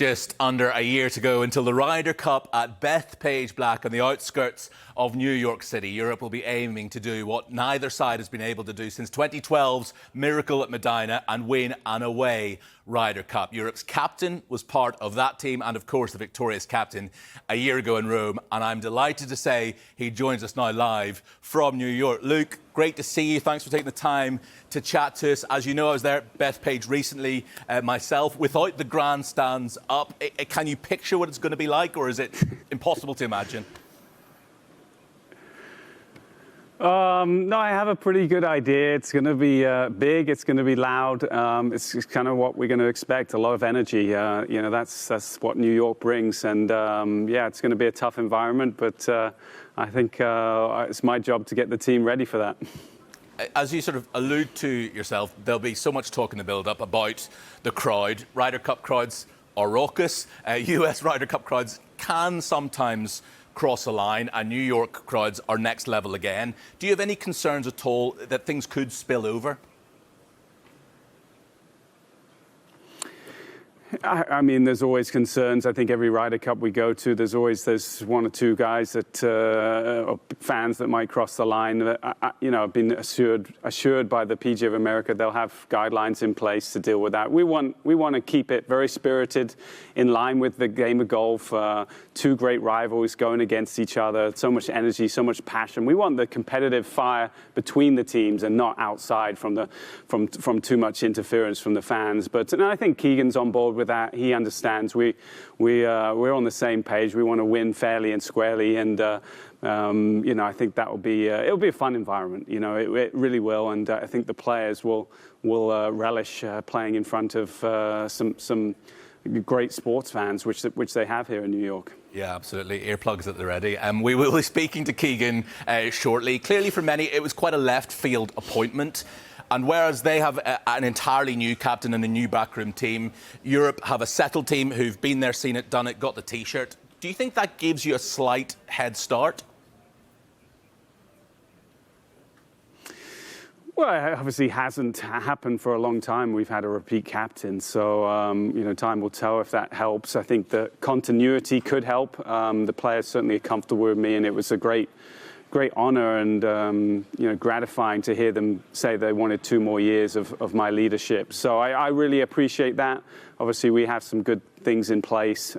Just under a year to go until the Ryder Cup at Bethpage Black on the outskirts of New York City. Europe will be aiming to do what neither side has been able to do since 2012's Miracle at Medina and win an away Ryder Cup. Europe's captain was part of that team and, of course, the victorious captain a year ago in Rome. And I'm delighted to say he joins us now live from New York. Luke, great to see you. Thanks for taking the time to chat to us. As you know, I was there at Bethpage recently myself. Without the grandstands up, can you picture what it's going to be like, or is it impossible to imagine? No, I have a pretty good idea. It's going to be big. It's going to be loud. It's kind of what we're going to expect. A lot of energy. You know, that's what New York brings. And yeah, it's going to be a tough environment. But I think it's my job to get the team ready for that. As you sort of allude to yourself, there'll be so much talk in the build-up about the crowd. Ryder Cup crowds are raucous. US Ryder Cup crowds can sometimes cross a line, and New York crowds are next level again. Do you have any concerns at all that things could spill over? I mean, there's always concerns. I think every Ryder Cup we go to, there's one or two guys that or fans that might cross the line. You know, I've been assured by the PGA of America they'll have guidelines in place to deal with that. We want to keep it very spirited, in line with the game of golf. Two great rivals going against each other. So much energy, so much passion. We want the competitive fire between the teams and not outside from too much interference from the fans. But I think Keegan's on board with that. He understands we're on the same page. We want to win fairly and squarely, and you know, I think that will be it'll be a fun environment. You know, it really will, and I think the players will relish playing in front of some great sports fans, which they have here in New York. Yeah, absolutely. Earplugs at the ready. We will be speaking to Keegan shortly. Clearly, for many, it was quite a left field appointment. And whereas they have an entirely new captain and a new backroom team, Europe have a settled team who've been there, seen it, done it, got the T-shirt. Do you think that gives you a slight head start? Well, it obviously hasn't happened for a long time. We've had a repeat captain, so you know, time will tell if that helps. I think the continuity could help. The players certainly are comfortable with me, and it was a great honor and you know, gratifying to hear them say they wanted 2 more years of my leadership. So I really appreciate that. Obviously, we have some good things in place.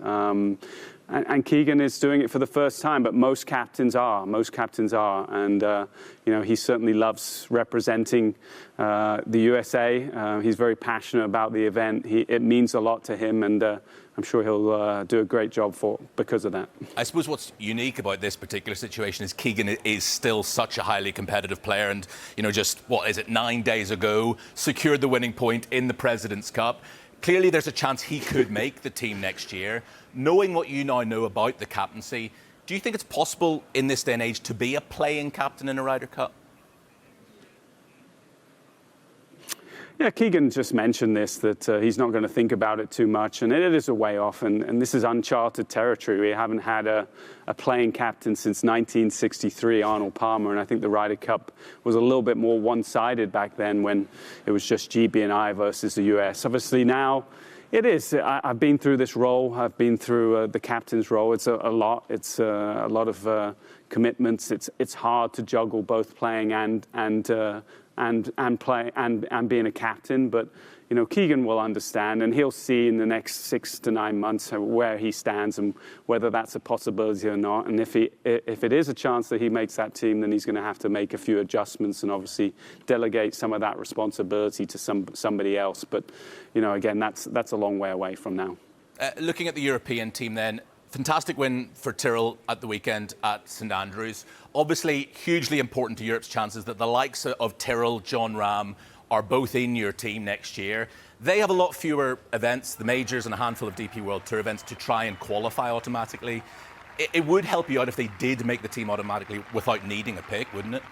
And Keegan is doing it for the first time, but most captains are. And, you know, he certainly loves representing the USA. He's very passionate about the event. It means a lot to him, and I'm sure he'll do a great job because of that. I suppose what's unique about this particular situation is Keegan is still such a highly competitive player, and, you know, just, 9 days ago, secured the winning point in the President's Cup. Clearly, there's a chance he could make the team next year. Knowing what you now know about the captaincy, do you think it's possible in this day and age to be a playing captain in a Ryder Cup? Yeah, Keegan just mentioned this, that he's not going to think about it too much, and it is a way off, and this is uncharted territory. We haven't had a playing captain since 1963, Arnold Palmer, and I think the Ryder Cup was a little bit more one-sided back then when it was just GB and I versus the US. Obviously now it is. I've been through this role. I've been through the captain's role. It's a lot. It's a lot of commitments. It's hard to juggle both playing and being a captain, but you know, Keegan will understand, and he'll see in the next 6 to 9 months where he stands and whether that's a possibility or not. And if it is a chance that he makes that team, then he's going to have to make a few adjustments and obviously delegate some of that responsibility to somebody else. But you know, again, that's a long way away from now. Looking at the European team, then. Fantastic win for Tyrrell at the weekend at St Andrews. Obviously, hugely important to Europe's chances that the likes of Tyrrell, John Ram are both in your team next year. They have a lot fewer events, the majors and a handful of DP World Tour events, to try and qualify automatically. It would help you out if they did make the team automatically without needing a pick, wouldn't it?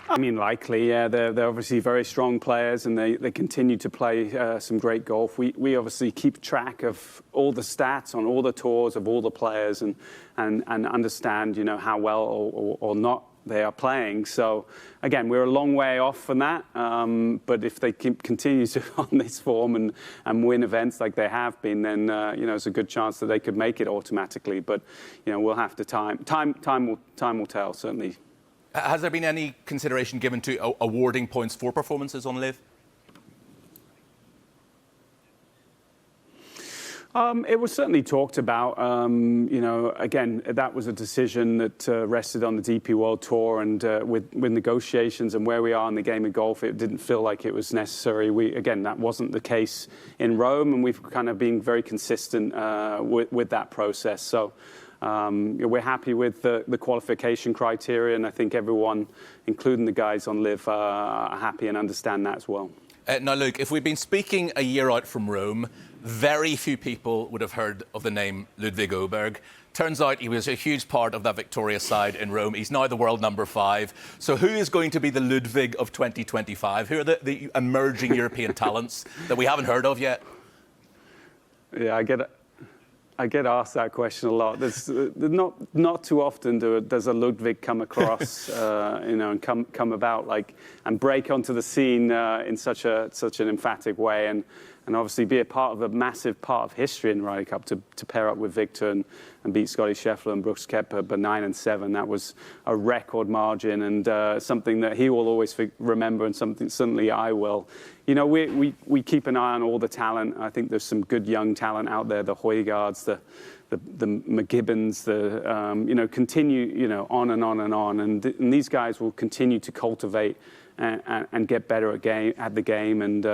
I mean, likely, yeah. They're obviously very strong players, and they continue to play some great golf. We obviously keep track of all the stats on all the tours of all the players and understand, you know, how well or not they are playing. So again, we're a long way off from that. But if they continue to on this form and win events like they have been, then there's a good chance that they could make it automatically. But we'll have to time will tell, certainly. Has there been any consideration given to awarding points for performances on Liv? It was certainly talked about. Again, that was a decision that rested on the DP World Tour, and with negotiations and where we are in the game of golf, it didn't feel like it was necessary. That wasn't the case in Rome, and we've kind of been very consistent with that process. So we're happy with the qualification criteria, and I think everyone, including the guys on Liv, are happy and understand that as well. Now, Luke, if we'd been speaking a year out from Rome, very few people would have heard of the name Ludvig Oberg. Turns out he was a huge part of that victorious side in Rome. He's now the world number 5. So who is going to be the Ludvig of 2025? Who are the emerging European talents that we haven't heard of yet? Yeah, I get asked that question a lot. There's not too often does a Ludvig come across, and come about and break onto the scene in such an emphatic way, and obviously be a part of a massive part of history in Ryder Cup to pair up with Victor and beat Scotty Scheffler and Brooks Koepka by 9 and 7. That was a record margin, and something that he will always remember, and something certainly I will. We keep an eye on all the talent. I think there's some good young talent out there, the Højgaards, the McGibbons, continue on and on and on, and these guys will continue to cultivate and get better at the game, and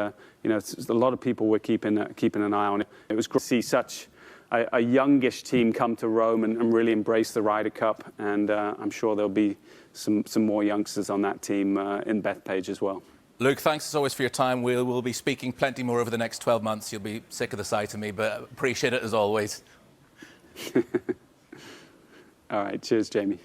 it's a lot of people we're keeping an eye on. It was great to see such a youngish team come to Rome and really embrace the Ryder Cup, and I'm sure there'll be some more youngsters on that team in Bethpage as well. Luke, thanks as always for your time. We'll be speaking plenty more over the next 12 months. You'll be sick of the sight of me, but appreciate it as always. All right, cheers, Jamie.